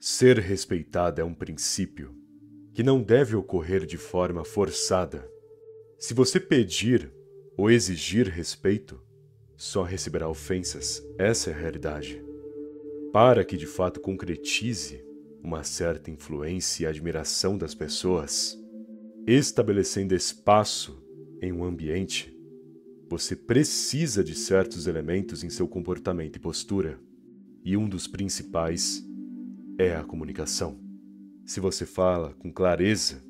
Ser respeitado é um princípio que não deve ocorrer de forma forçada. Se você pedir ou exigir respeito, só receberá ofensas. Essa é a realidade. Para que de fato concretize uma certa influência e admiração das pessoas, estabelecendo espaço em um ambiente, você precisa de certos elementos em seu comportamento e postura. E um dos principais é a comunicação. Se você fala com clareza,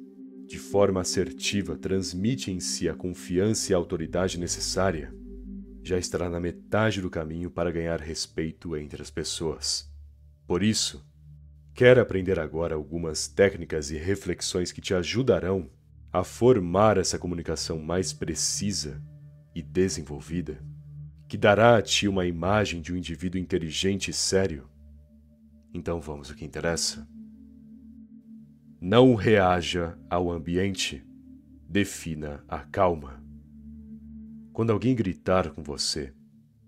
de forma assertiva, transmite em si a confiança e a autoridade necessária, já estará na metade do caminho para ganhar respeito entre as pessoas. Por isso, quer aprender agora algumas técnicas e reflexões que te ajudarão a formar essa comunicação mais precisa e desenvolvida, que dará a ti uma imagem de um indivíduo inteligente e sério? Então vamos ao que interessa. Não reaja ao ambiente, defina a calma. Quando alguém gritar com você,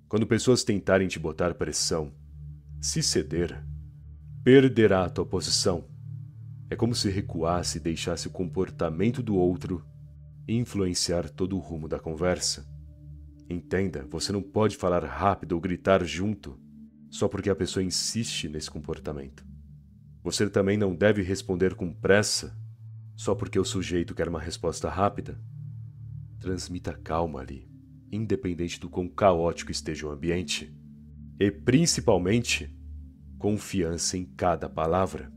quando pessoas tentarem te botar pressão, se ceder, perderá a tua posição. É como se recuasse e deixasse o comportamento do outro influenciar todo o rumo da conversa. Entenda, você não pode falar rápido ou gritar junto só porque a pessoa insiste nesse comportamento. Você também não deve responder com pressa só porque o sujeito quer uma resposta rápida. Transmita calma ali, independente do quão caótico esteja o ambiente. E, principalmente, confiança em cada palavra.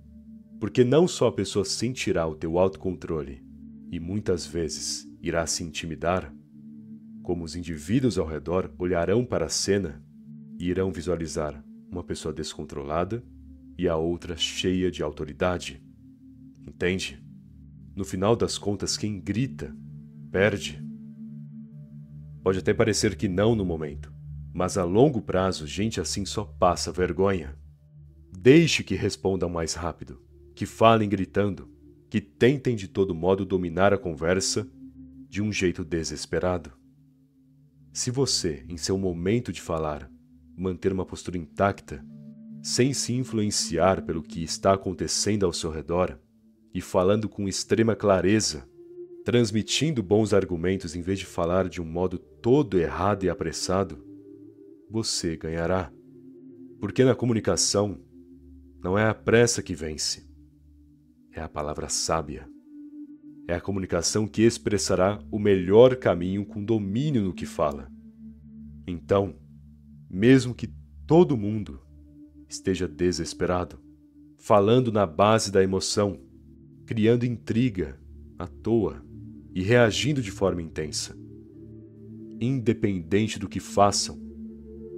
Porque não só a pessoa sentirá o teu autocontrole e muitas vezes irá se intimidar, como os indivíduos ao redor olharão para a cena e irão visualizar uma pessoa descontrolada e a outra cheia de autoridade. Entende? No final das contas, quem grita, perde. Pode até parecer que não no momento, mas a longo prazo, gente assim só passa vergonha. Deixe que respondam mais rápido, que falem gritando, que tentem de todo modo dominar a conversa de um jeito desesperado. Se você, em seu momento de falar, manter uma postura intacta, sem se influenciar pelo que está acontecendo ao seu redor e falando com extrema clareza, transmitindo bons argumentos em vez de falar de um modo todo errado e apressado, você ganhará. Porque na comunicação, não é a pressa que vence, é a palavra sábia. É a comunicação que expressará o melhor caminho com domínio no que fala. Então, mesmo que todo mundo esteja desesperado, falando na base da emoção, criando intriga à toa e reagindo de forma intensa, independente do que façam,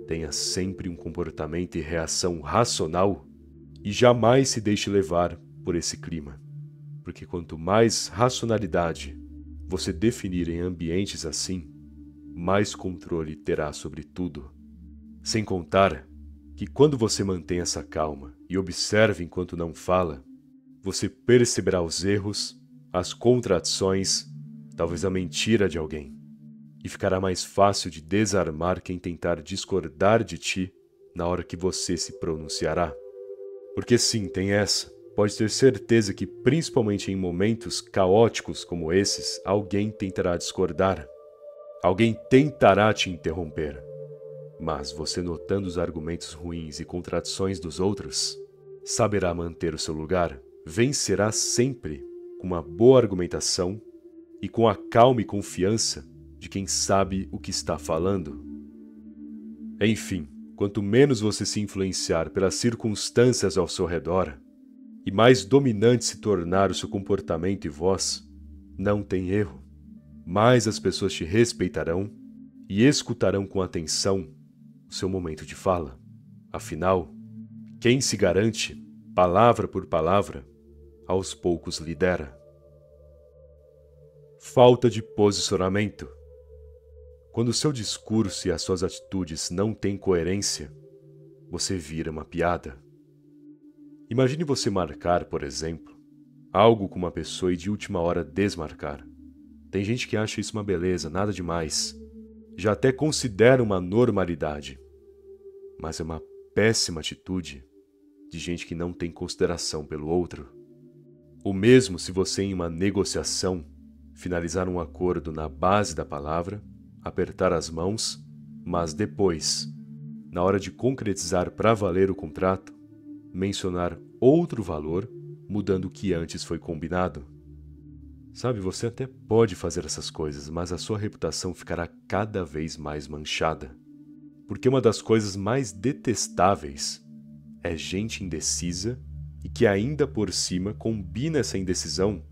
tenha sempre um comportamento e reação racional e jamais se deixe levar por esse clima. Porque quanto mais racionalidade você definir em ambientes assim, mais controle terá sobre tudo. Sem contar que quando você mantém essa calma e observa enquanto não fala, você perceberá os erros, as contradições, talvez a mentira de alguém. E ficará mais fácil de desarmar quem tentar discordar de ti na hora que você se pronunciará. Porque sim, tem essa. Pode ter certeza que, principalmente em momentos caóticos como esses, alguém tentará discordar. Alguém tentará te interromper. Mas você, notando os argumentos ruins e contradições dos outros, saberá manter o seu lugar, vencerá sempre com uma boa argumentação e com a calma e confiança de quem sabe o que está falando. Enfim, quanto menos você se influenciar pelas circunstâncias ao seu redor, e mais dominante se tornar o seu comportamento e voz, não tem erro. Mais as pessoas te respeitarão e escutarão com atenção o seu momento de fala. Afinal, quem se garante, palavra por palavra, aos poucos lidera. Falta de posicionamento. Quando o seu discurso e as suas atitudes não têm coerência, você vira uma piada. Imagine você marcar, por exemplo, algo com uma pessoa e de última hora desmarcar. Tem gente que acha isso uma beleza, nada demais. Já até considera uma normalidade. Mas é uma péssima atitude de gente que não tem consideração pelo outro. O mesmo se você, em uma negociação, finalizar um acordo na base da palavra, apertar as mãos, mas depois, na hora de concretizar para valer o contrato, mencionar outro valor, mudando o que antes foi combinado. Sabe, você até pode fazer essas coisas, mas a sua reputação ficará cada vez mais manchada. Porque uma das coisas mais detestáveis é gente indecisa e que ainda por cima combina essa indecisão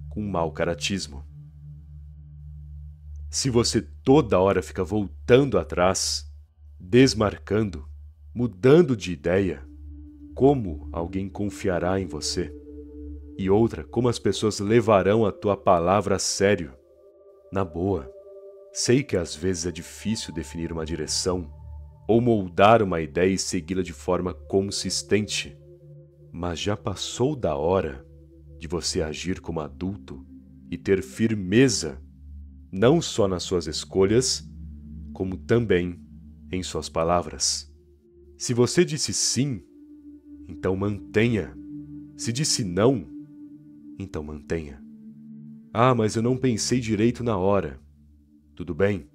com um mau caratismo. Se você toda hora fica voltando atrás, desmarcando, mudando de ideia, como alguém confiará em você? E outra, como as pessoas levarão a tua palavra a sério? Na boa, sei que às vezes é difícil definir uma direção ou moldar uma ideia e segui-la de forma consistente, mas já passou da hora de você agir como adulto e ter firmeza, não só nas suas escolhas, como também em suas palavras. Se você disse sim, então mantenha. Se disse não, então mantenha. Ah, mas eu não pensei direito na hora. Tudo bem,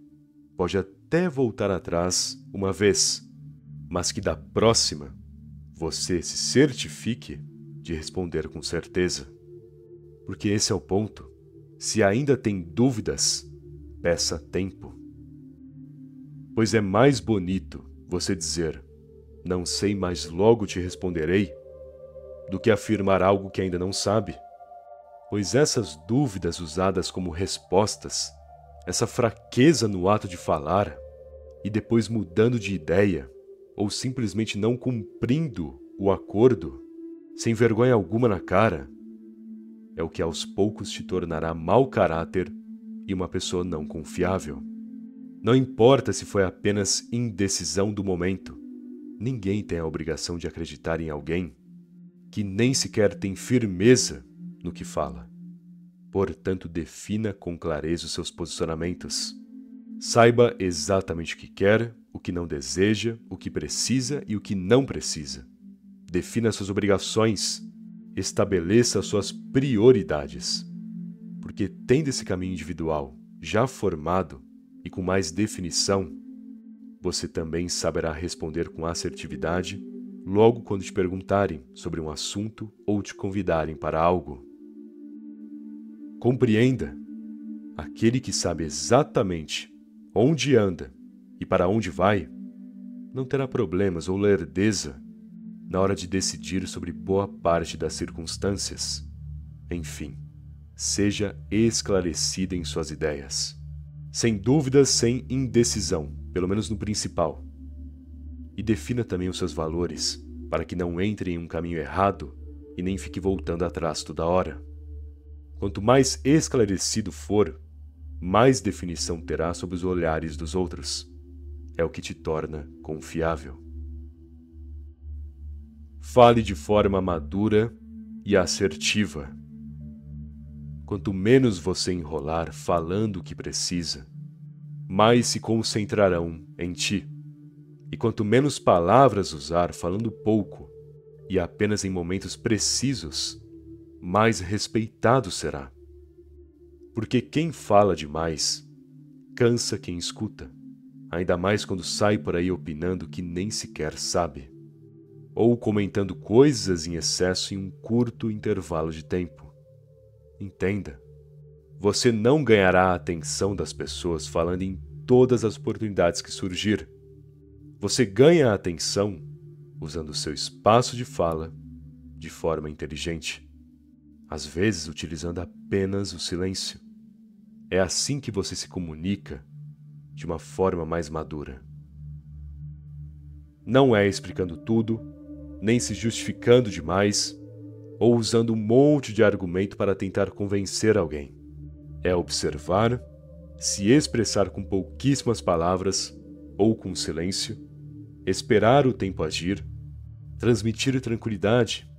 pode até voltar atrás uma vez, mas que da próxima você se certifique de responder com certeza. Porque esse é o ponto. Se ainda tem dúvidas, peça tempo. Pois é mais bonito você dizer, não sei, mas logo te responderei, do que afirmar algo que ainda não sabe. Pois essas dúvidas usadas como respostas, essa fraqueza no ato de falar, e depois mudando de ideia, ou simplesmente não cumprindo o acordo, sem vergonha alguma na cara, é o que aos poucos te tornará mau caráter e uma pessoa não confiável. Não importa se foi apenas indecisão do momento, ninguém tem a obrigação de acreditar em alguém que nem sequer tem firmeza no que fala. Portanto, defina com clareza os seus posicionamentos. Saiba exatamente o que quer, o que não deseja, o que precisa e o que não precisa. Defina suas obrigações. Estabeleça suas prioridades. Porque tendo esse caminho individual já formado e com mais definição, você também saberá responder com assertividade logo quando te perguntarem sobre um assunto ou te convidarem para algo. Compreenda, aquele que sabe exatamente onde anda e para onde vai, não terá problemas ou lerdeza na hora de decidir sobre boa parte das circunstâncias. Enfim, seja esclarecida em suas ideias. Sem dúvidas, sem indecisão, pelo menos no principal. E defina também os seus valores, para que não entre em um caminho errado e nem fique voltando atrás toda hora. Quanto mais esclarecido for, mais definição terá sobre os olhares dos outros. É o que te torna confiável. Fale de forma madura e assertiva. Quanto menos você enrolar falando o que precisa, mais se concentrarão em ti. E quanto menos palavras usar falando pouco e apenas em momentos precisos, mais respeitado será. Porque quem fala demais cansa quem escuta, ainda mais quando sai por aí opinando que nem sequer sabe, ou comentando coisas em excesso em um curto intervalo de tempo. Entenda, você não ganhará a atenção das pessoas falando em todas as oportunidades que surgir. Você ganha a atenção usando o seu espaço de fala de forma inteligente, às vezes utilizando apenas o silêncio. É assim que você se comunica de uma forma mais madura. Não é explicando tudo, nem se justificando demais, ou usando um monte de argumento para tentar convencer alguém. É observar, se expressar com pouquíssimas palavras ou com silêncio, esperar o tempo agir, transmitir tranquilidade.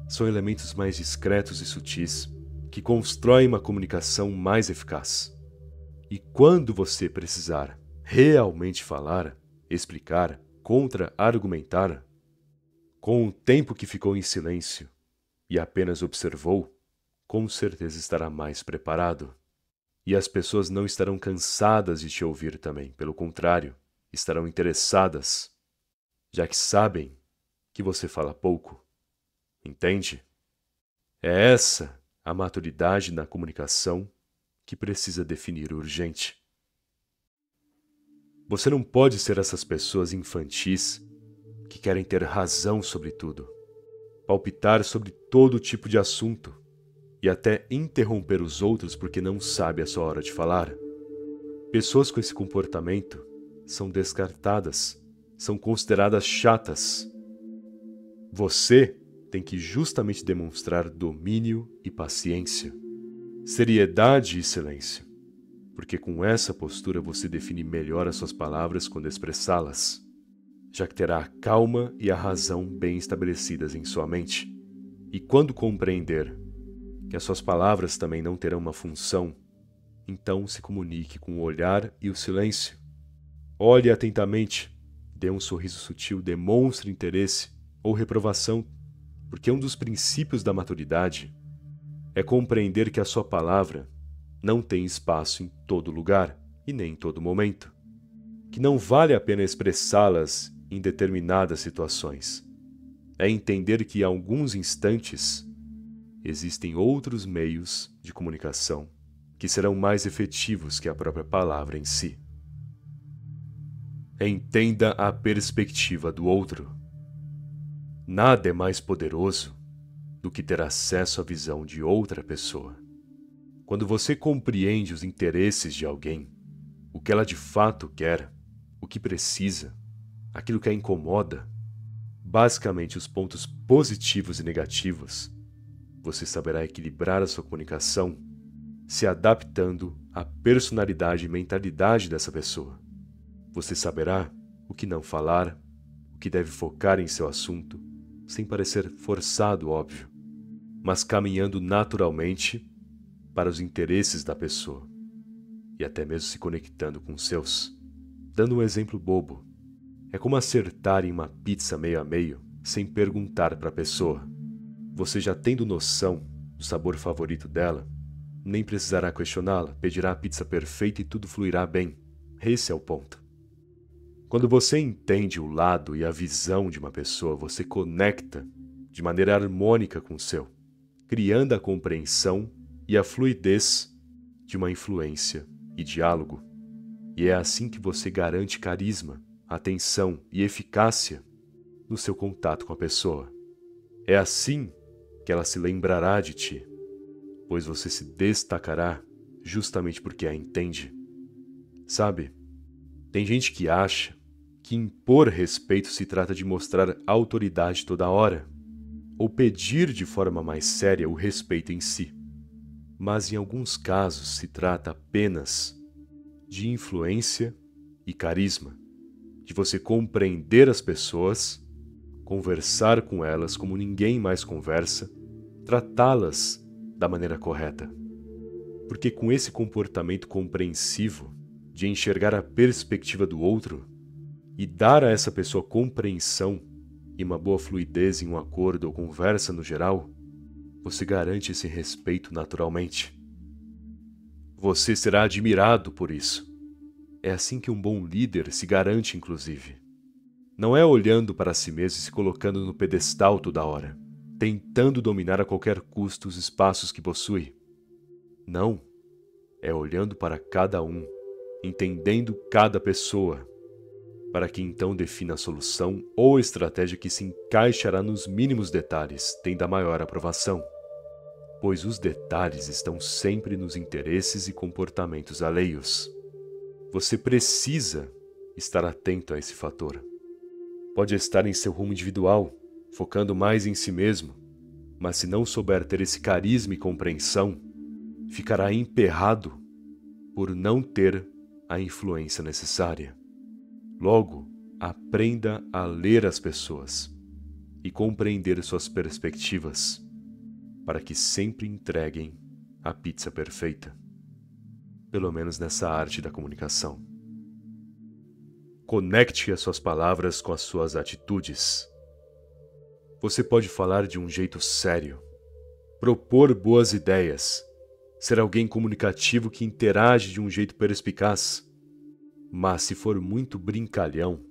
São elementos mais discretos e sutis que constroem uma comunicação mais eficaz. E quando você precisar realmente falar, explicar, contra-argumentar, Com o tempo que ficou em silêncio e apenas observou, com certeza estará mais preparado. E as pessoas não estarão cansadas de te ouvir também, pelo contrário, estarão interessadas, já que sabem que você fala pouco. Entende? É essa a maturidade na comunicação que precisa definir urgente. Você não pode ser essas pessoas infantis que querem ter razão sobre tudo, palpitar sobre todo tipo de assunto e até interromper os outros porque não sabe a sua hora de falar. Pessoas com esse comportamento são descartadas, são consideradas chatas. Você tem que justamente demonstrar domínio e paciência, seriedade e silêncio, porque com essa postura você define melhor as suas palavras quando expressá-las, já que terá a calma e a razão bem estabelecidas em sua mente. E quando compreender que as suas palavras também não terão uma função, então se comunique com o olhar e o silêncio. Olhe atentamente, dê um sorriso sutil, demonstre interesse ou reprovação, porque um dos princípios da maturidade é compreender que a sua palavra não tem espaço em todo lugar e nem em todo momento, que não vale a pena expressá-las em determinadas situações. É entender que em alguns instantes existem outros meios de comunicação que serão mais efetivos que a própria palavra em si. Entenda a perspectiva do outro. Nada é mais poderoso do que ter acesso à visão de outra pessoa. Quando você compreende os interesses de alguém, o que ela de fato quer, o que precisa, aquilo que a incomoda, basicamente os pontos positivos e negativos, você saberá equilibrar a sua comunicação, se adaptando à personalidade e mentalidade dessa pessoa. Você saberá o que não falar, o que deve focar em seu assunto, sem parecer forçado, óbvio, mas caminhando naturalmente para os interesses da pessoa, e até mesmo se conectando com os seus. Dando um exemplo bobo, é como acertar em uma pizza meio a meio sem perguntar para a pessoa. Você já tendo noção do sabor favorito dela, nem precisará questioná-la, pedirá a pizza perfeita e tudo fluirá bem. Esse é o ponto. Quando você entende o lado e a visão de uma pessoa, você conecta de maneira harmônica com o seu, criando a compreensão e a fluidez de uma influência e diálogo. E é assim que você garante carisma, atenção e eficácia no seu contato com a pessoa. É assim que ela se lembrará de ti, pois você se destacará justamente porque a entende. Sabe, tem gente que acha que impor respeito se trata de mostrar autoridade toda hora, ou pedir de forma mais séria o respeito em si. Mas em alguns casos se trata apenas de influência e carisma, de você compreender as pessoas, conversar com elas como ninguém mais conversa, tratá-las da maneira correta. Porque com esse comportamento compreensivo, de enxergar a perspectiva do outro e dar a essa pessoa compreensão e uma boa fluidez em um acordo ou conversa no geral, você garante esse respeito naturalmente. Você será admirado por isso. É assim que um bom líder se garante, inclusive. Não é olhando para si mesmo e se colocando no pedestal toda hora, tentando dominar a qualquer custo os espaços que possui. Não, é olhando para cada um, entendendo cada pessoa, para que então defina a solução ou estratégia que se encaixará nos mínimos detalhes, tendo a maior aprovação. Pois os detalhes estão sempre nos interesses e comportamentos alheios. Você precisa estar atento a esse fator. Pode estar em seu rumo individual, focando mais em si mesmo, mas se não souber ter esse carisma e compreensão, ficará emperrado por não ter a influência necessária. Logo, aprenda a ler as pessoas e compreender suas perspectivas, para que sempre entreguem a pizza perfeita. Pelo menos nessa arte da comunicação. Conecte as suas palavras com as suas atitudes. Você pode falar de um jeito sério, propor boas ideias, ser alguém comunicativo que interage de um jeito perspicaz. Mas se for muito brincalhão,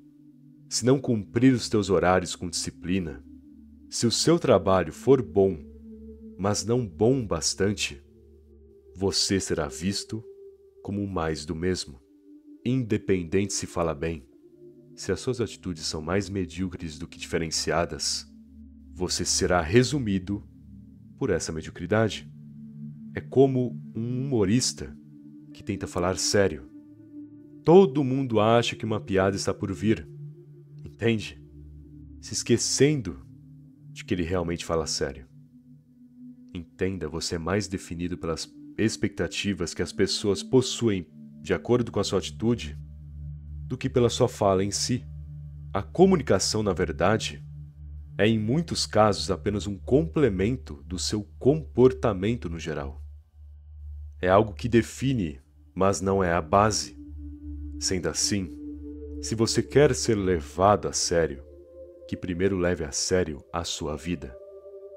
se não cumprir os teus horários com disciplina, se o seu trabalho for bom, mas não bom bastante, você será visto como mais do mesmo. Independente se fala bem, se as suas atitudes são mais medíocres do que diferenciadas, você será resumido por essa mediocridade. É como um humorista que tenta falar sério. Todo mundo acha que uma piada está por vir, entende? Se esquecendo de que ele realmente fala sério. Entenda, você é mais definido pelas expectativas que as pessoas possuem de acordo com a sua atitude do que pela sua fala em si. A comunicação, na verdade, é em muitos casos apenas um complemento do seu comportamento no geral. É algo que define, mas não é a base. Sendo assim, se você quer ser levado a sério, que primeiro leve a sério a sua vida.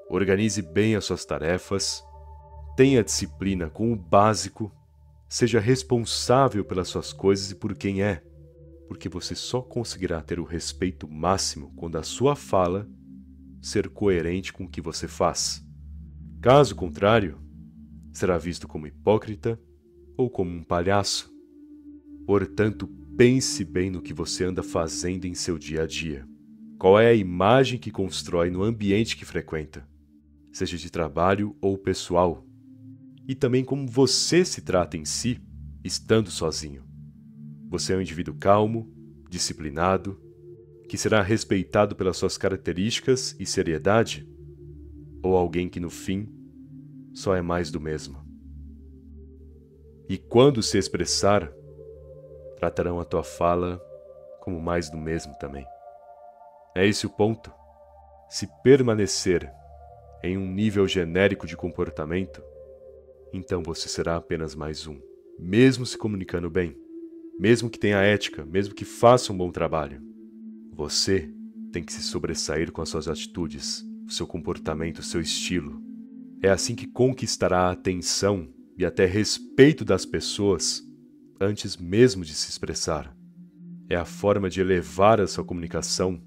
Organize bem as suas tarefas, tenha disciplina com o básico, seja responsável pelas suas coisas e por quem é, porque você só conseguirá ter o respeito máximo quando a sua fala ser coerente com o que você faz. Caso contrário, será visto como hipócrita ou como um palhaço. Portanto, pense bem no que você anda fazendo em seu dia a dia. Qual é a imagem que constrói no ambiente que frequenta, seja de trabalho ou pessoal, e também como você se trata em si, estando sozinho. Você é um indivíduo calmo, disciplinado, que será respeitado pelas suas características e seriedade, ou alguém que no fim só é mais do mesmo? E quando se expressar, tratarão a tua fala como mais do mesmo também. É esse o ponto. Se permanecer em um nível genérico de comportamento, então você será apenas mais um, mesmo se comunicando bem, mesmo que tenha ética, mesmo que faça um bom trabalho. Você tem que se sobressair com as suas atitudes, o seu comportamento, o seu estilo. É assim que conquistará a atenção e até respeito das pessoas antes mesmo de se expressar. É a forma de elevar a sua comunicação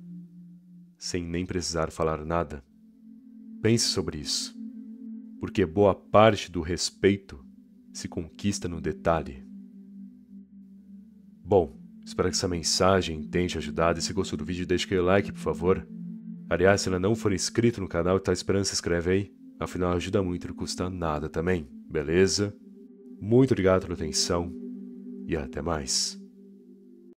sem nem precisar falar nada. Pense sobre isso, porque boa parte do respeito se conquista no detalhe. Bom, espero que essa mensagem tenha te ajudado, e se gostou do vídeo deixa aquele like, por favor. Aliás, se ainda não for inscrito no canal e tá esperando, se inscreve aí, afinal ajuda muito e não custa nada também, beleza? Muito obrigado pela atenção e até mais.